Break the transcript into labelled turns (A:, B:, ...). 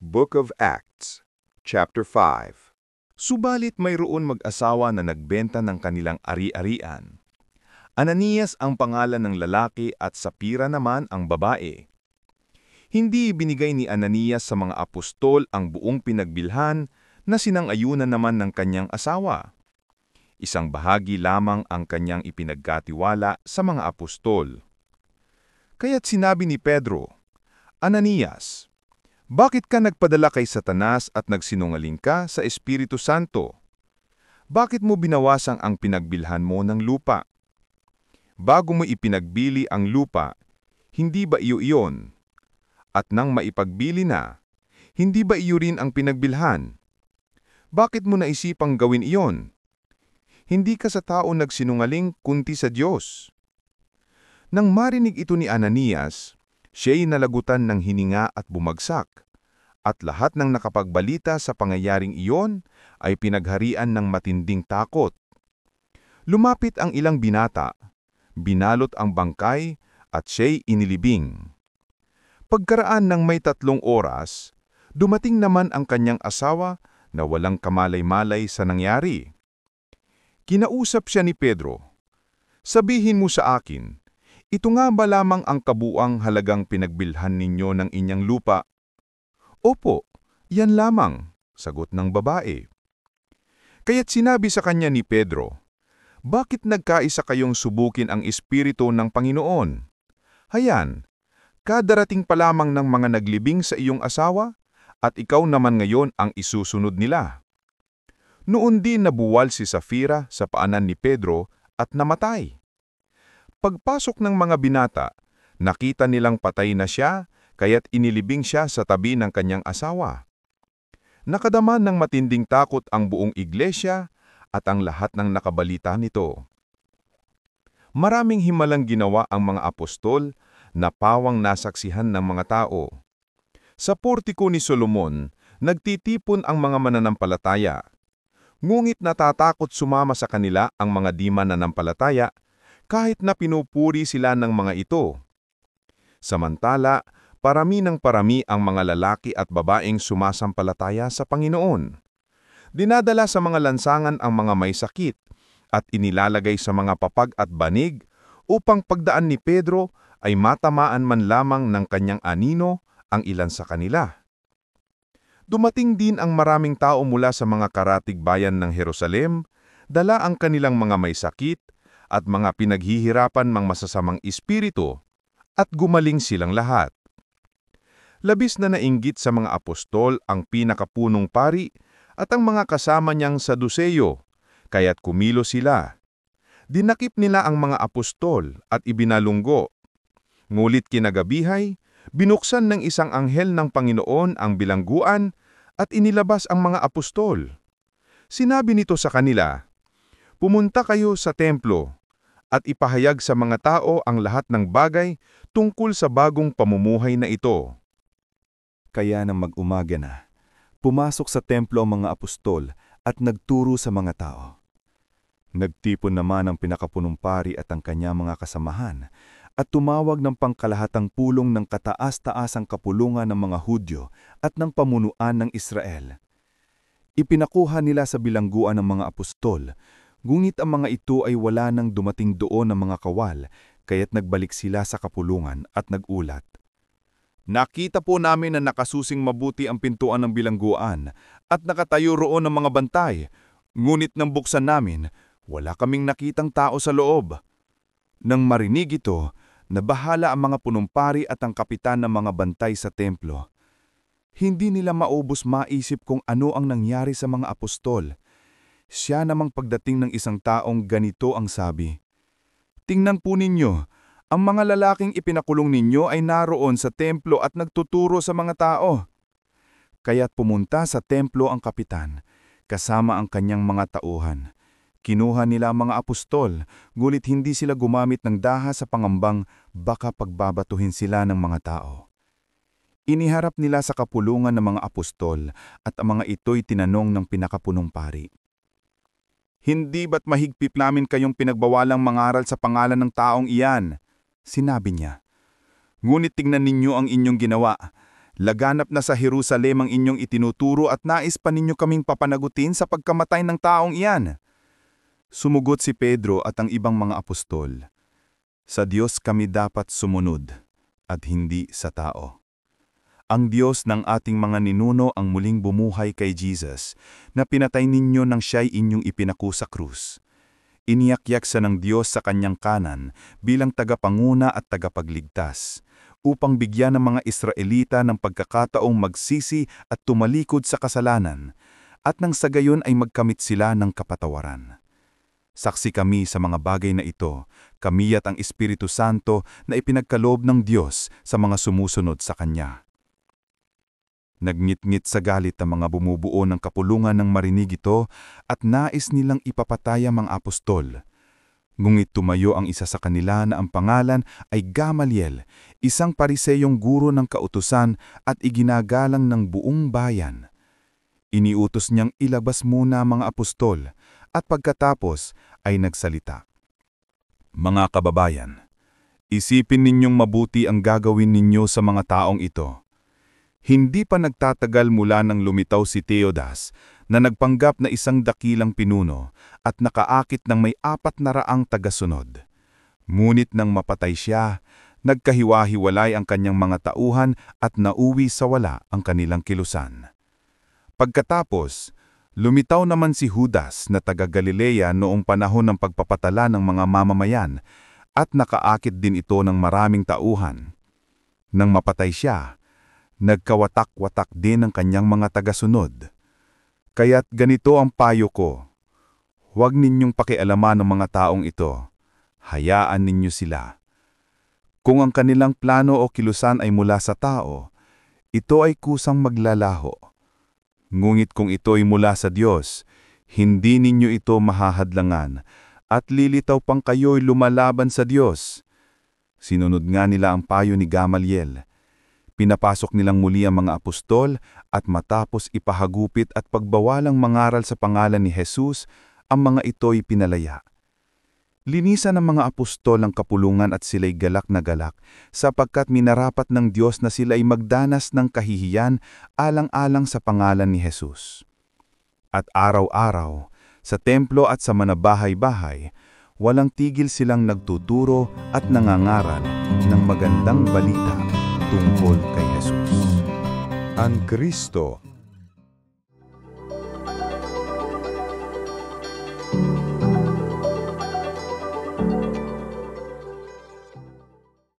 A: Book of Acts, Chapter 5. Subalit mayroon mag-asawa na nagbenta ng kanilang ari-arian. Ananias ang pangalan ng lalaki at Sapira naman ang babae. Hindi ibinigay ni Ananias sa mga apostol ang buong pinagbilhan na sinang-ayunan naman ng kanyang asawa. Isang bahagi lamang ang kanyang ipinagkatiwala sa mga apostol. Kaya't sinabi ni Pedro, "Ananias, bakit ka nagpadala kay Satanas at nagsinungaling ka sa Espiritu Santo? Bakit mo binawasang ang pinagbilhan mo ng lupa? Bago mo ipinagbili ang lupa, hindi ba iyo iyon? At nang maipagbili na, hindi ba iyo rin ang pinagbilhan? Bakit mo naisipang gawin iyon? Hindi ka sa tao nagsinungaling kundi sa Diyos." Nang marinig ito ni Ananias, siya'y nalagutan ng hininga at bumagsak, at lahat ng nakapagbalita sa pangyayaring iyon ay pinagharian ng matinding takot. Lumapit ang ilang binata, binalot ang bangkay at siya'y inilibing. Pagkaraan ng may 3 oras, dumating naman ang kanyang asawa na walang kamalay-malay sa nangyari. Kinausap siya ni Pedro, "Sabihin mo sa akin, ito nga ba lamang ang kabuang halagang pinagbilhan ninyo ng inyong lupa?" "Opo, yan lamang," sagot ng babae. Kaya't sinabi sa kanya ni Pedro, "Bakit nagkaisa kayong subukin ang Espiritu ng Panginoon? Hayan, kadarating pa lamang ng mga naglibing sa iyong asawa, at ikaw naman ngayon ang isusunod nila." Noon din nabuwal si Sapira sa paanan ni Pedro at namatay. Pagpasok ng mga binata, nakita nilang patay na siya, kaya't inilibing siya sa tabi ng kanyang asawa. Nakadama ng matinding takot ang buong iglesia at ang lahat ng nakabalita nito. Maraming himalang ginawa ang mga apostol na pawang nasaksihan ng mga tao. Sa portiko ni Solomon, nagtitipon ang mga mananampalataya. Ngunit natatakot sumama sa kanila ang mga di mananampalataya kahit na pinupuri sila ng mga ito. Samantala, parami ng parami ang mga lalaki at babaeng sumasampalataya sa Panginoon. Dinadala sa mga lansangan ang mga may sakit at inilalagay sa mga papag at banig upang pagdaan ni Pedro ay matamaan man lamang ng kanyang anino ang ilan sa kanila. Dumating din ang maraming tao mula sa mga karatig bayan ng Jerusalem, dala ang kanilang mga may sakit at mga pinaghihirapan mang masasamang espiritu, at gumaling silang lahat. Labis na nainggit sa mga apostol ang pinakapunong pari at ang mga kasama niyang Saduseyo, kaya't kumilos sila. Dinakip nila ang mga apostol at ibinalunggo. Ngulit kinagabihay, binuksan ng isang anghel ng Panginoon ang bilangguan at inilabas ang mga apostol. Sinabi nito sa kanila, "Pumunta kayo sa templo at ipahayag sa mga tao ang lahat ng bagay tungkol sa bagong pamumuhay na ito."
B: Kaya nang mag-umaga na, pumasok sa templo ang mga apostol at nagturo sa mga tao. Nagtipon naman ang pinakapunong pari at ang kanyang mga kasamahan at tumawag ng pangkalahatang pulong ng kataas-taasang kapulungan ng mga Hudyo at ng pamunuan ng Israel. Ipinakuha nila sa bilangguan ng mga apostol, ngunit ang mga ito ay wala nang dumating doon ng mga kawal, kaya't nagbalik sila sa kapulungan at nagulat. "Nakita po namin na nakasusing mabuti ang pintuan ng bilangguan at nakatayo roon ng mga bantay, ngunit nang buksan namin, wala kaming nakitang tao sa loob." Nang marinig ito, nabahala ang mga punumpari at ang kapitan ng mga bantay sa templo. Hindi nila maubos maisip kung ano ang nangyari sa mga apostol. Siya namang pagdating ng isang taong ganito ang sabi, "Tingnan po ninyo, ang mga lalaking ipinakulong ninyo ay naroon sa templo at nagtuturo sa mga tao." Kaya't pumunta sa templo ang kapitan, kasama ang kanyang mga tauhan. Kinuha nila ang mga apostol, ngunit hindi sila gumamit ng daha sa pangambang baka pagbabatuhin sila ng mga tao. Iniharap nila sa kapulungan ng mga apostol at ang mga ito'y tinanong ng pinakapunong pari, "Hindi ba't mahigpit namin kayong pinagbawalang mangaral sa pangalan ng taong iyan?" Sinabi niya, "Ngunit tingnan ninyo ang inyong ginawa. Laganap na sa Jerusalem ang inyong itinuturo at nais pa ninyo kaming papanagutin sa pagkamatay ng taong iyan. Sumugot si Pedro at ang ibang mga apostol. Sa Diyos kami dapat sumunod at hindi sa tao. Ang Diyos ng ating mga ninuno ang muling bumuhay kay Jesus na pinatay ninyo nang siya'y inyong ipinaku sa krus. Iniyak-yak siya ng Diyos sa kanyang kanan bilang tagapanguna at tagapagligtas, upang bigyan ng mga Israelita ng pagkakataong magsisi at tumalikod sa kasalanan, at nang sa gayon ay magkamit sila ng kapatawaran. Saksi kami sa mga bagay na ito, kami at ang Espiritu Santo na ipinagkaloob ng Diyos sa mga sumusunod sa Kanya. Nagngit-ngit sa galit ang mga bumubuo ng kapulungan ng marinig ito at nais nilang ipapatay ang mga apostol. Ngunit tumayo ang isa sa kanila na ang pangalan ay Gamaliel, isang pariseyong guro ng kautusan at iginagalang ng buong bayan. Iniutos niyang ilabas muna ang mga apostol at pagkatapos ay nagsalita. Mga kababayan, isipin ninyong mabuti ang gagawin ninyo sa mga taong ito. Hindi pa nagtatagal mula nang lumitaw si Teodas na nagpanggap na isang dakilang pinuno at nakaakit ng may 400 tagasunod. Ngunit nang mapatay siya, nagkahiwa-hiwalay ang kanyang mga tauhan at nauwi sa wala ang kanilang kilusan. Pagkatapos, lumitaw naman si Judas na taga-Galilea noong panahon ng pagpapatala ng mga mamamayan at nakaakit din ito ng maraming tauhan. Nang mapatay siya, nagkawatak-watak din ang kanyang mga tagasunod. Kaya't ganito ang payo ko. Huwag ninyong pakialaman ng mga taong ito. Hayaan ninyo sila. Kung ang kanilang plano o kilusan ay mula sa tao, ito ay kusang maglalaho. Ngunit kung ito ay mula sa Diyos, hindi ninyo ito mahahadlangan at lilitaw pang kayo'y lumalaban sa Diyos. Sinunod nga nila ang payo ni Gamaliel. Pinapasok nilang muli ang mga apostol at matapos ipahagupit at pagbawalang mangaral sa pangalan ni Jesus, ang mga ito'y pinalaya. Linisan ng mga apostol ang kapulungan at sila'y galak na galak sapagkat minarapat ng Diyos na sila'y magdanas ng kahihiyan alang-alang sa pangalan ni Jesus. At araw-araw, sa templo at sa manabahay-bahay, walang tigil silang nagtuturo at nangangaral ng magandang balita tungkol kay Jesus.
A: Ang Kristo